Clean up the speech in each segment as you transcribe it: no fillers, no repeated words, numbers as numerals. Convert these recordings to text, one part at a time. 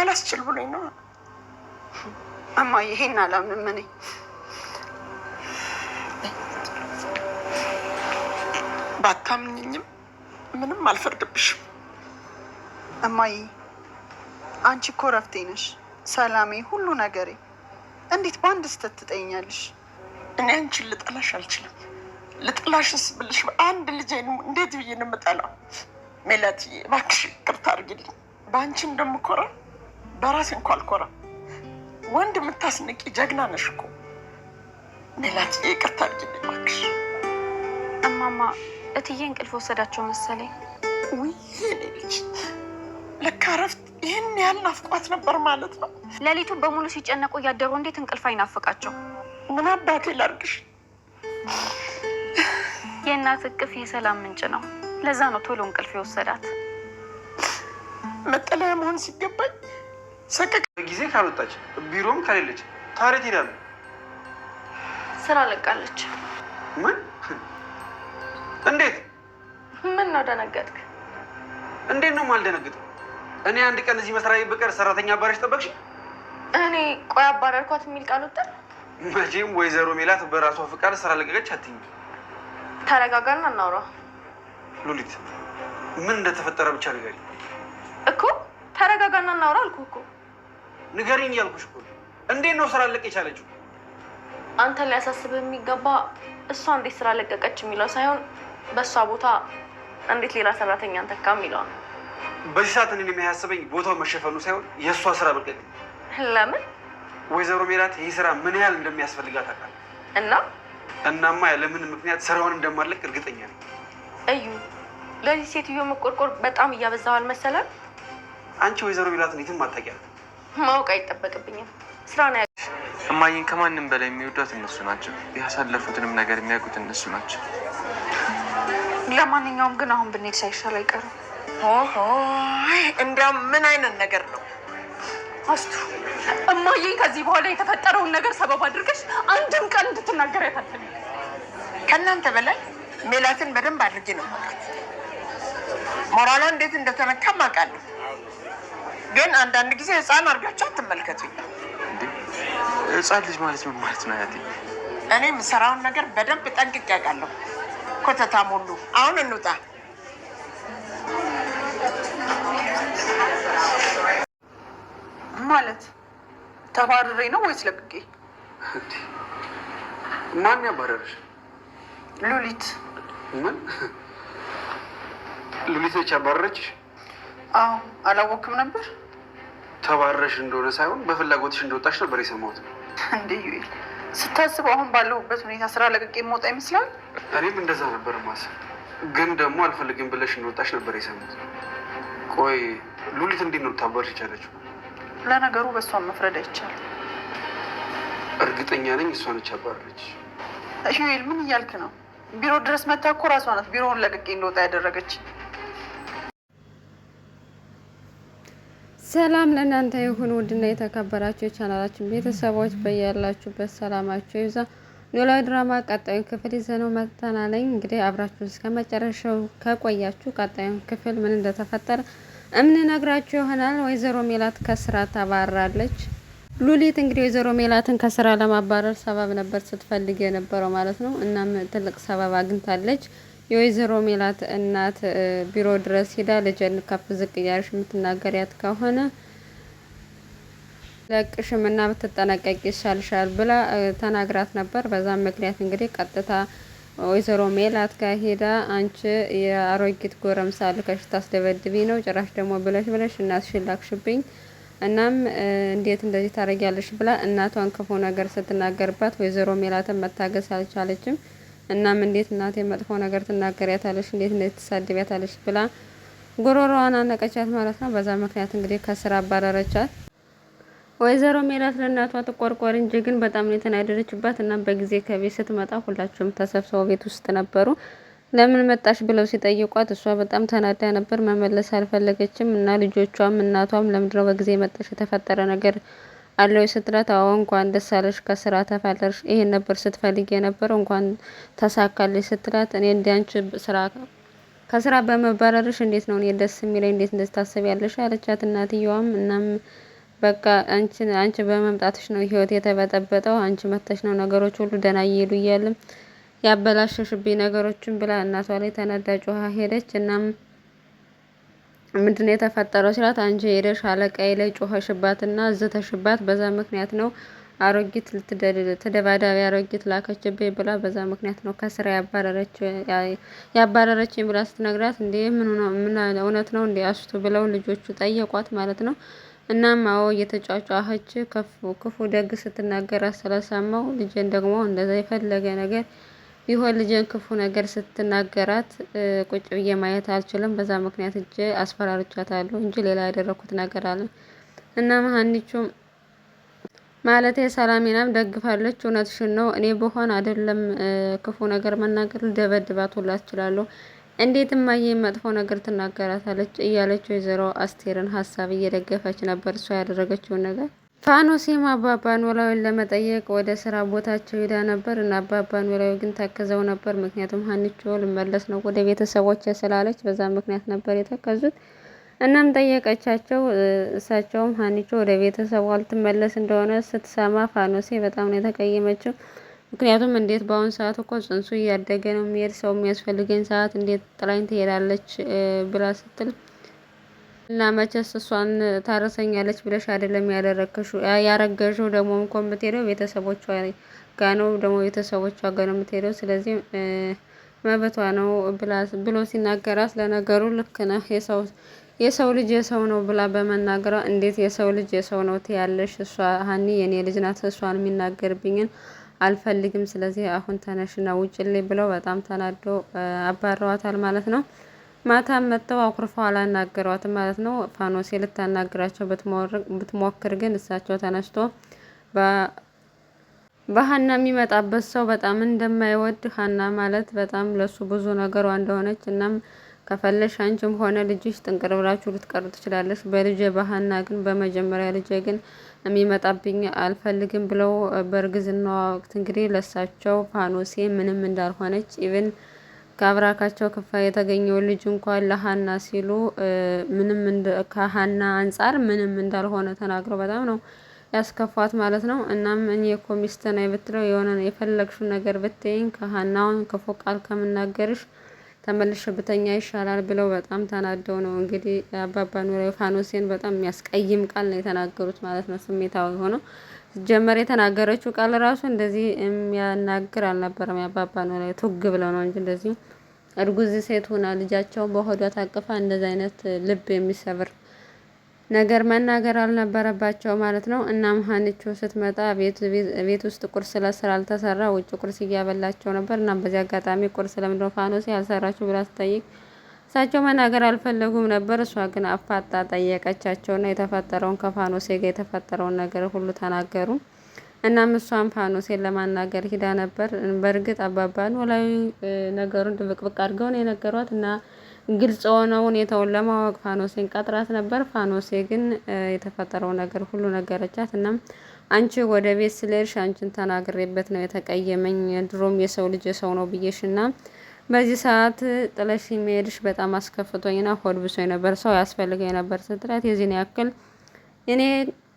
አላስችል ብሎኝ ነው። እማዬ ይሄን አላምንም እኔ። ባታምኝኝም ምንም አልፈርድብሽም እማዬ። አንቺ እኮ ረፍቴ ነሽ፣ ሰላሜ፣ ሁሉ ነገሬ። እንዴት በአንድ ስተት ትጠይኛለሽ? እኔ አንቺን ልጠላሽ አልችልም። ልጥላሽስ ብልሽ አንድ ልጅ እንዴት ብዬ ነው የምጠላው? ሜላትዬ እባክሽ ይቅርታ አድርጊልኝ። በአንቺ እንደምኮራ በራሴ እንኳ አልኮራ። ወንድ የምታስንቂ ጀግና ነሽ እኮ ሜላትዬ፣ ይቅርታ አድርጊልኝ እባክሽ። እማማ እትዬ እንቅልፍ ወሰዳቸው መሰለኝ። ውይ የኔ ልጅ ለካ እረፍት ይህን ያህል ናፍቋት ነበር ማለት ነው። ሌሊቱ በሙሉ ሲጨነቁ እያደሩ እንዴት እንቅልፍ አይናፍቃቸው? ምን አባቴ ላድርግሽ? የእናት እቅፍ የሰላም ምንጭ ነው። ለዛ ነው ቶሎ እንቅልፍ የወሰዳት። መጠለያ መሆን ሲገባኝ ሰቀቅ ጊዜ ካልወጣች ቢሮም ከሌለች ታሪት ይላሉ። ስራ ለቃለች። ምን? እንዴት? ምን ነው ደነገጥክ? እንዴት ነው ማልደነግጠው? እኔ አንድ ቀን እዚህ መስሪያ በቀር ሰራተኛ አባረሽ ጠበቅሽ? እኔ ቆይ አባረርኳት የሚል ቃል ወጣ? መቼም ወይዘሮ ሜላት በራሷ ፍቃድ ስራ ለቀቀች አትይኝ። ተረጋጋና እናውራ። ሉሊት ምን እንደተፈጠረ ብቻ ንገሪኝ እኮ። ተረጋጋና እናውራ አልኩህ እኮ። ንገሪኝ ያልኩሽ እኮ። እንዴት ነው ስራ ለቀቅ የቻለችው? አንተ ሊያሳስብህ የሚገባ እሷ እንዴት ስራ ለቀቀች የሚለው ሳይሆን በእሷ ቦታ እንዴት ሌላ ሰራተኛን ተካ የሚለው ነው። በዚህ ሰዓት እኔን የሚያሳስበኝ ቦታው መሸፈኑ ሳይሆን የእሷ ስራ መልቀቅ። ለምን? ወይዘሮ ሜላት ይህ ስራ ምን ያህል እንደሚያስፈልጋት አውቃለሁ። እናማ ያለምን ምክንያት ስራውን እንደማለቅ እርግጠኛ ነኝ። እዩ ለዚህ ሴትዮ መቆርቆር በጣም እያበዛው አልመሰለም? አንቺ ወይዘሮ ሜላትን የትም አታውቂያትም። ማወቅ አይጠበቅብኝም። ስራ ነው ያለሽ። እማዬን ከማንም በላይ የሚወዷት እነሱ ናቸው። ያሳለፉትንም ነገር የሚያውቁት እነሱ ናቸው። ለማንኛውም ግን አሁን ብንሄድ ሳይሻል አይቀርም። እንዲያውም ምን አይነት ነገር ነው አስቱ? እማዬን ከዚህ በኋላ የተፈጠረውን ነገር ሰበብ አድርገሽ አንድም ቀን እንድትናገሪያት አልፈልግም። ከእናንተ በላይ ሜላትን በደንብ አድርጌ ነው የማውቃት። ሞራሏ እንዴት እንደተነካም አውቃለሁ። ግን አንዳንድ ጊዜ ህፃን አድርጋችሁ አትመልከቱኝ። ህፃን ልጅ ማለት ምን ማለት ነው አያቴ? እኔ የምሰራውን ነገር በደንብ ጠንቅቄ አውቃለሁ። ኮተታም ሁሉ አሁን እንውጣ። ማለት ተባርሬ ነው ወይስ ለቅቄ? ማን ያባረርሽ? ሉሊት። ምን? ሉሊት ነች ያባረረችሽ? አዎ፣ አላወቅም ነበር። ተባረረሽ እንደሆነ ሳይሆን በፍላጎትሽ እንደወጣሽ ነበር የሰማሁት። እንዴ ዩኤል፣ ስታስበው አሁን ባለሁበት ሁኔታ ስራ ለቅቄ የምወጣ ይመስላል? እኔም እንደዛ ነበር ማሰብ፣ ግን ደግሞ አልፈልግም ብለሽ እንደወጣሽ ነበር የሰማሁት። ቆይ ሉሊት እንዴት ነው ልታባርሽ የቻለችው? ለነገሩ በእሷን መፍረድ አይቻልም። እርግጠኛ ነኝ እሷ ነች ያባረረች። ዩኤል ምን እያልክ ነው? ቢሮ ድረስ መታ እኮ ራሷ ናት ቢሮውን ለቅቄ እንደወጣ ያደረገች። ሰላም ለእናንተ ይሁን ውድና የተከበራችሁ የቻናላችን ቤተሰቦች፣ በያላችሁበት ሰላማችሁ ይብዛ። ኖላዊ ድራማ ቀጣዩን ክፍል ይዘነው መጥተናል። እንግዲህ አብራችሁ እስከ መጨረሻው ከቆያችሁ ቀጣዩን ክፍል ምን እንደተፈጠረ እምንነግራችሁ ይሆናል። ወይዘሮ ሜላት ከስራ ተባራለች። ሉሊት እንግዲህ ወይዘሮ ሜላትን ከስራ ለማባረር ሰበብ ነበር ስትፈልግ የነበረው ማለት ነው። እናም ትልቅ ሰበብ አግኝታለች። የወይዘሮ ሜላት እናት ቢሮ ድረስ ሄዳ ልጅን ከፍ ዝቅ እያልሽ የምትናገሪያት ከሆነ ለቅሽም እና ብትጠነቀቂ ይሻልሻል ብላ ተናግራት ነበር። በዛም ምክንያት እንግዲህ ቀጥታ ወይዘሮ ሜላት ጋር ሄዳ አንቺ የአሮጊት ጎረምሳ ልከሽ ታስደበድቢ ነው ጭራሽ ደግሞ ብለሽ እናትሽን ላክሽብኝ፣ እናም እንዴት እንደዚህ ታረጊያለሽ ብላ እናቷን ክፉ ነገር ስትናገርባት ወይዘሮ ሜላትን መታገስ አልቻለችም። እናም እንዴት እናቴ መጥፎ ነገር ትናገሪያታለሽ፣ እንዴት እንደዚህ ትሳደቢያታለሽ ብላ ጉሮሮዋን አነቀቻት ማለት ነው። በዛ ምክንያት እንግዲህ ከስራ አባረረቻት። ወይዘሮ ሜላት ለእናቷ ተቆርቋሪ እንጂ ግን በጣም ነው የተናደደችባት። እና በጊዜ ከቤት ስትመጣ ሁላቸውም ተሰብስበው ቤት ውስጥ ነበሩ። ለምን መጣሽ ብለው ሲጠይቋት እሷ በጣም ተናዳ ነበር፣ መመለስ አልፈለገችም። እና ልጆቿም እናቷም ለምንድነው በጊዜ መጣሽ የተፈጠረ ነገር አለው ስትላት፣ አዎ እንኳን ደስ አለሽ ከስራ ተፋለርሽ፣ ይሄን ነበር ስትፈልጊ የነበረው እንኳን ተሳካልሽ ስትላት፣ እኔ እንዲያንቺ ስራ ከስራ በመባረርሽ እንዴት ነው እኔ ደስ የሚለኝ፣ እንዴት እንደዚህ ታስቢያለሽ አለቻት እናትየዋም። እናም በቃ አንቺ በመምጣትሽ ነው ህይወት የተበጠበጠው። አንቺ መተሽ ነው ነገሮች ሁሉ ደህና እየሄዱ እያለም ያበላሸሽብኝ ነገሮችን ብላ እናቷ ላይ ተናዳ ጮሃ ሄደች። እናም ምንድነው የተፈጠረው ሲላት አንቺ ሄደሽ አለቃዬ ላይ ጮኸሽባትና ዝተሽባት በዛ ምክንያት ነው አሮጊት ተደባዳቢ አሮጊት ላከችብኝ ብላ በዛ ምክንያት ነው ከስራ ያባረረችኝ ብላ ስትነግራት እንዴ ምን እውነት ነው እንዴ አስቱ ብለው ልጆቹ ጠየቋት ማለት ነው። እናም አዎ እየተጫጫኸች ክፉ ደግ ስትናገራት ስለሰማው ልጄን ደግሞ እንደዛ የፈለገ ነገር ቢሆን ልጄን ክፉ ነገር ስትናገራት ቁጭ ብዬ ማየት አልችልም። በዛ ምክንያት እጄ አስፈራርቻታለሁ እንጂ ሌላ ያደረኩት ነገር አለ። እናም ሀኒቹ ማለቴ ሰላሜናም ደግፋለች። እውነትሽን ነው እኔ በሆን አይደለም ክፉ ነገር መናገር ልደበድባት ሁላ እችላለሁ። እንዴት እማዬ መጥፎ ነገር ትናገራታለች እያለች ወይዘሮ አስቴርን ሀሳብ እየደገፈች ነበር እሷ ያደረገችውን ነገር። ፋኖሴም አባባ ኖላዊን ለመጠየቅ ወደ ስራ ቦታቸው ሄዳ ነበር እና አባባ ኖላዊ ግን ተክዘው ነበር። ምክንያቱም ሀኒቾ ልመለስ ነው ወደ ቤተሰቦች ስላለች በዛ ምክንያት ነበር የተከዙት። እናም ጠየቀቻቸው። እሳቸውም ሀኒቾ ወደ ቤተሰቧ ልትመለስ እንደሆነ ስትሰማ ፋኖሴ በጣም ነው የተቀየመችው። ምክንያቱም እንዴት በአሁኑ ሰዓት እኮ ጽንሱ እያደገ ነው የሚሄድ ሰው የሚያስፈልገኝ ሰዓት እንዴት ጥላኝ ትሄዳለች ብላ ስትል እና መቼስ እሷን ታረሰኛለች ብለሽ አይደለም ያረገሽው ደግሞ እንኳ የምትሄደው ቤተሰቦቿ ጋ ነው ደግሞ ቤተሰቦቿ ጋ ነው የምትሄደው ስለዚህ መብቷ ነው ብሎ ሲናገራት ለነገሩ ልክ ነህ የሰው ልጅ የሰው ነው ብላ በመናገሯ እንዴት የሰው ልጅ የሰው ነው ትያለሽ? እሷ ሀኒ የኔ ልጅ ናት። እሷን የሚናገርብኝን አልፈልግም። ስለዚህ አሁን ተነሽና ውጭልኝ ብለው በጣም ተናዶ አባረዋታል ማለት ነው። ማታም መጥተው አኩርፈው አላናገሯትም ማለት ነው። ፋኖሴ ልታናግራቸው ብትሞክር ግን እሳቸው ተነስቶ በሀና የሚመጣበት ሰው በጣም እንደማይወድ ሀና ማለት በጣም ለሱ ብዙ ነገሯ እንደሆነች እናም ከፈለሽ አንቺም ሆነ ልጅሽ ጥንቅር ብላችሁ ልትቀሩ ትችላለች። በልጄ በሀና ግን በመጀመሪያ ልጄ ግን የሚመጣብኝ አልፈልግም ብለው በእርግዝናዋ ወቅት እንግዲህ ለሳቸው ፋኖሴ ምንም እንዳልሆነች ኢቭን ከአብራካቸው ክፋ የተገኘው ልጅ እንኳን ለሀና ሲሉ ምንም ከሀና አንጻር ምንም እንዳልሆነ ተናግረው በጣም ነው ያስከፏት ማለት ነው። እናም እኔ እኮ ሚስት ነኝ ብትለው የሆነ የፈለግሽው ነገር ብትይኝ ከሀናውን ክፉ ቃል ከምናገርሽ ተመልሽ ብተኛ ይሻላል ብለው በጣም ተናደው ነው እንግዲህ አባባ ኖላዊ ፋኖሴን በጣም የሚያስቀይም ቃል ነው የተናገሩት ማለት ነው። ስሜታዊ ሆኖ ጀመር የተናገረችው ቃል ራሱ እንደዚህ የሚያናግር አልነበረም። የአባባ ኖላዊ ቱግ ብለው ነው እንጂ እንደዚህ እርጉዝ ሴት ሆና ልጃቸው በሆዷ ታቅፋ እንደዚህ አይነት ልብ የሚሰብር ነገር መናገር አልነበረባቸው ማለት ነው። እናም ሀኒቾ ስትመጣ ቤት ውስጥ ቁርስ ስላልተሰራ ውጭ ቁርስ እያበላቸው ነበር። እናም በዚህ አጋጣሚ ቁርስ ለምንድነው ፋኖሴ ያልሰራችሁ ብላ ስጠይቅ እሳቸው መናገር አልፈለጉም ነበር። እሷ ግን አፋጣ ጠየቀቻቸውና የተፈጠረውን ከፋኖሴ ጋር የተፈጠረውን ነገር ሁሉ ተናገሩ። እናም እሷም ፋኖሴን ለማናገር ሂዳ ነበር። በእርግጥ አባባ ኖላዊ ነገሩን ድብቅብቅ አድርገው ነው የነገሯት እና ግልጽ ሆነ ሁኔታውን ለማወቅ ፋኖሴን ቀጥራት ነበር። ፋኖሴ ግን የተፈጠረው ነገር ሁሉ ነገረቻት። እናም አንቺ ወደ ቤት ስለሄድሽ አንቺን ተናግሬበት ነው የተቀየመኝ። ድሮም የሰው ልጅ የሰው ነው ብዬሽና በዚህ ሰዓት ጥለሽ የሚሄድሽ በጣም አስከፍቶኝና ሆድ ብሶኝ ነበር። ሰው ያስፈልገኝ ነበር ስትላት የዚህን ያክል እኔ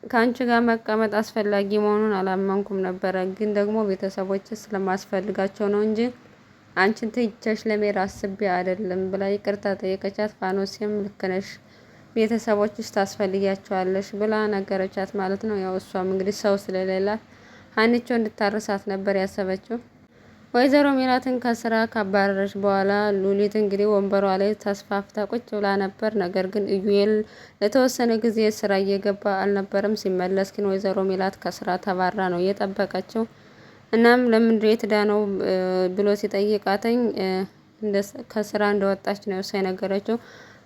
ከአንቺ ጋር መቀመጥ አስፈላጊ መሆኑን አላመንኩም ነበረ። ግን ደግሞ ቤተሰቦች ስለማስፈልጋቸው ነው እንጂ አንቺን ትይቻሽ ለመሄድ አስቤ አይደለም ብላ ይቅርታ ጠየቀቻት። ፋኖሴም ልክ ነሽ ቤተሰቦችሽ ታስፈልጊያቸዋለሽ ብላ ነገረቻት ማለት ነው። ያው እሷም እንግዲህ ሰው ስለሌላት ሀኒቾ እንድታርሳት ነበር ያሰበችው። ወይዘሮ ሜላትን ከስራ ካባረረች በኋላ ሉሊት እንግዲህ ወንበሯ ላይ ተስፋፍታ ቁጭ ብላ ነበር። ነገር ግን ኢዩኤል ለተወሰነ ጊዜ ስራ እየገባ አልነበረም። ሲመለስ ግን ወይዘሮ ሜላት ከስራ ተባራ ነው እየጠበቀችው። እናም ለምንድን የት ሄዳ ነው ብሎ ሲጠይቃተኝ ከስራ እንደወጣች ነው እሷ የነገረችው።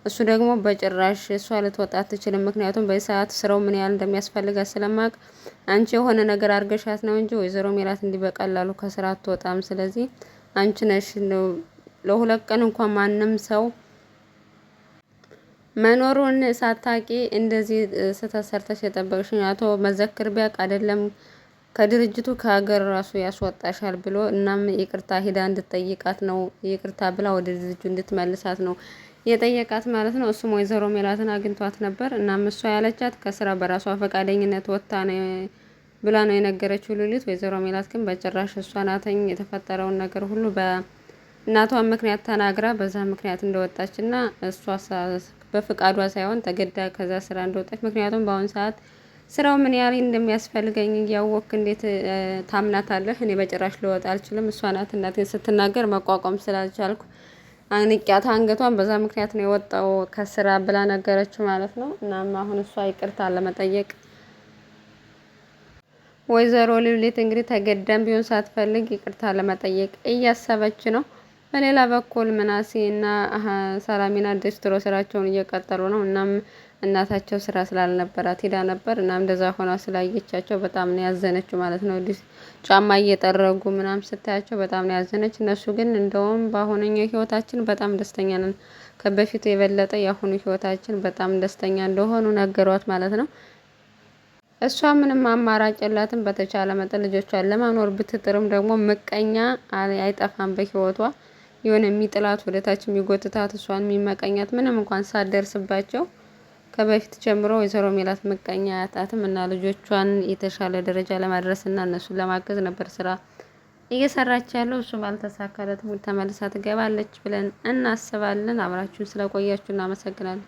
እሱ ደግሞ በጭራሽ እሷ ልትወጣ አትችልም፣ ምክንያቱም በዚህ ሰዓት ስራው ምን ያህል እንደሚያስፈልጋት ስለማቅ አንቺ የሆነ ነገር አድርገሻት ነው እንጂ ወይዘሮ ሜላት እንዲህ በቀላሉ ከስራ አትወጣም። ስለዚህ አንቺ ነሽ ለሁለት ቀን እንኳን ማንም ሰው መኖሩን ሳታቂ እንደዚህ ስተሰርተሽ የጠበቅሽኝ አቶ መዘክር ቢያቅ አይደለም ከድርጅቱ ከሀገር ራሱ ያስወጣሻል ብሎ እናም ይቅርታ ሂዳ እንድትጠይቃት ነው ይቅርታ ብላ ወደ ድርጅቱ እንድትመልሳት ነው የጠየቃት ማለት ነው። እሱም ወይዘሮ ሜላትን አግኝቷት ነበር። እናም እሷ ያለቻት ከስራ በራሷ ፈቃደኝነት ወጥታ ነው ብላ ነው የነገረችው ሉሊት። ወይዘሮ ሜላት ግን በጭራሽ እሷ ናተኝ የተፈጠረውን ነገር ሁሉ በእናቷ ምክንያት ተናግራ በዛ ምክንያት እንደወጣች እና እሷ በፍቃዷ ሳይሆን ተገዳ ከዛ ስራ እንደወጣች፣ ምክንያቱም በአሁኑ ሰዓት ስራው ምን ያህል እንደሚያስፈልገኝ እያወቅክ እንዴት ታምናታለህ? እኔ በጭራሽ ልወጣ አልችልም። እሷ ናት እናቴን ስትናገር መቋቋም ስላልቻልኩ አንቂያት አንገቷን በዛ ምክንያት ነው የወጣው ከስራ ብላ ነገረችው ማለት ነው። እናም አሁን እሷ ይቅርታ ለመጠየቅ ወይዘሮ ሉሊት እንግዲህ ተገዳም ቢሆን ሳትፈልግ ይቅርታ ለመጠየቅ እያሰበች ነው። በሌላ በኩል ምናሴ እና ሰላሚና ደስትሮ ስራቸውን እየቀጠሉ ነው። እናም እናታቸው ስራ ስላልነበራት ሄዳ ነበር። እናም እንደዛ ሆና ስላየቻቸው በጣም ነው ያዘነችው ማለት ነው። ጫማ እየጠረጉ ምናም ስታያቸው በጣም ነው ያዘነች። እነሱ ግን እንደውም በአሁነኛው ህይወታችን በጣም ደስተኛ ነን፣ ከበፊቱ የበለጠ የአሁኑ ህይወታችን በጣም ደስተኛ እንደሆኑ ነገሯት ማለት ነው። እሷ ምንም አማራጭ የላትም። በተቻለ መጠን ልጆቿን ለማኖር ብትጥርም ደግሞ ምቀኛ አይጠፋም በህይወቷ የሆነ የሚጥላት ወደታች የሚጎትታት እሷን የሚመቀኛት ምንም እንኳን ሳትደርስባቸው ከበፊት ጀምሮ ወይዘሮ ሜላት ምቀኛ አያጣትም እና ልጆቿን የተሻለ ደረጃ ለማድረስ እና እነሱን ለማገዝ ነበር ስራ እየሰራች ያለው። እሱ ባልተሳካለትም ተመልሳ ትገባለች ብለን እናስባለን። አብራችሁን ስለቆያችሁ እናመሰግናለን።